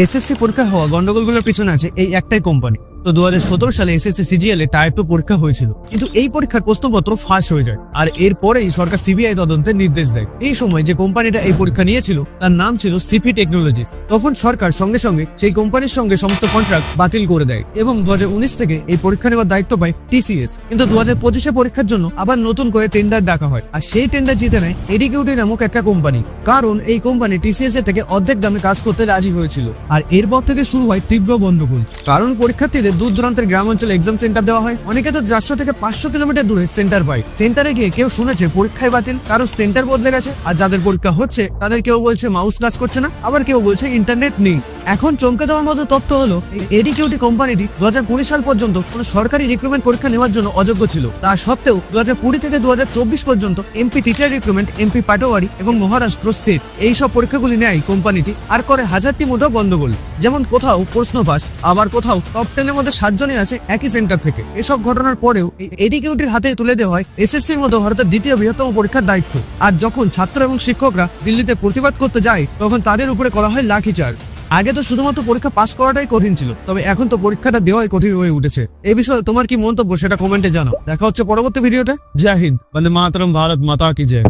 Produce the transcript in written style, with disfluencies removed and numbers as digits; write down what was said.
SSC পরীক্ষা হওয়া গন্ডগোলগুলোর পিছনে আছে এই একটাই কোম্পানি। তো 2017 সালে এসএসসি সিজিএল এ টায়ার 2 পরীক্ষা হয়েছিল, কিন্তু এই পরীক্ষার প্রশ্নপত্র ফাঁস হয়ে যায় আর এরপরেই সরকার সিবিআই তদন্তের নির্দেশ দেয়। এই সময় যে কোম্পানিটা এই পরীক্ষা নিয়েছিল তার নাম ছিল সিপি টেকনোলজিস। তখন সরকার সঙ্গে সঙ্গে সেই কোম্পানির সঙ্গে সমস্ত কন্ট্রাক্ট বাতিল করে দেয় এবং 2019 থেকে এই পরীক্ষা নেওয়ার দায়িত্ব পায় টিসিএস। কিন্তু 2025 পরীক্ষার জন্য আবার নতুন করে টেন্ডার ডাকা হয় আর সেই টেন্ডার জিতে নেয় এডিকিউটি নামক একটা কোম্পানি, কারণ এই কোম্পানি টিসিএস এর থেকে অর্ধেক দামে কাজ করতে রাজি হয়েছিল। আর এরপর থেকে শুরু হয় তীব্র গন্ডগোল, কারণ পরীক্ষার্থীদের দূর দূরান্তের গ্রাম অঞ্চলে এক্সাম সেন্টার দেওয়া হয়। অনেকে তো 400 থেকে 500 কিলোমিটার দূরে সেন্টার পায়। সেন্টারে গিয়ে কেউ শুনেছে পরীক্ষায় বাতিল, কারো সেন্টার বদলে গেছে, আর যাদের পরীক্ষা হচ্ছে তাদের কেউ বলছে মাউস কাজ করছে না, আবার কেউ বলছে ইন্টারনেট নেই। এখন চমকে দেওয়ার মতো তথ্য হলো এই এডিকিউটি কোম্পানিটি 2020 সাল পর্যন্ত কোনো সরকারি রিক্রুটমেন্ট পরীক্ষা নেওয়ার জন্য অযোগ্য ছিল। তা সত্ত্বেও 2020 থেকে 2024 পর্যন্ত MP teacher recruitment, MP Patwari এবং মহারাষ্ট্র সেট এইসব পরীক্ষাগুলি নেয় কোম্পানিটি, আর করে হাজারটি মোটো গন্ডগোল। যেমন কোথাও প্রশ্ন পাস, আবার কোথাও টপ 10 এর মধ্যে 7 জনই আছে একই সেন্টার থেকে। এসব ঘটনার পরেও এই এডিকিউটির হাতে তুলে দেওয়া হয় এসএসসির মতো ভারতের দ্বিতীয় বৃহত্তম পরীক্ষার দায়িত্ব। আর যখন ছাত্র এবং শিক্ষকরা দিল্লিতে প্রতিবাদ করতে যায় তখন তাদের উপরে করা হয় লাঠিচার্জ। আগে তো শুধুমাত্র পরীক্ষা পাস করাটাই কঠিন ছিল, তবে এখন তো পরীক্ষাটা দেওয়াই কঠিন হয়ে উঠেছে। এই বিষয়ে তোমার কি মন্তব্য সেটা কমেন্টে জানাও। দেখা হচ্ছে পরবর্তী ভিডিওতে। জয় হিন্দ, বন্দে মাতরম, ভারত মাতা কি জয়।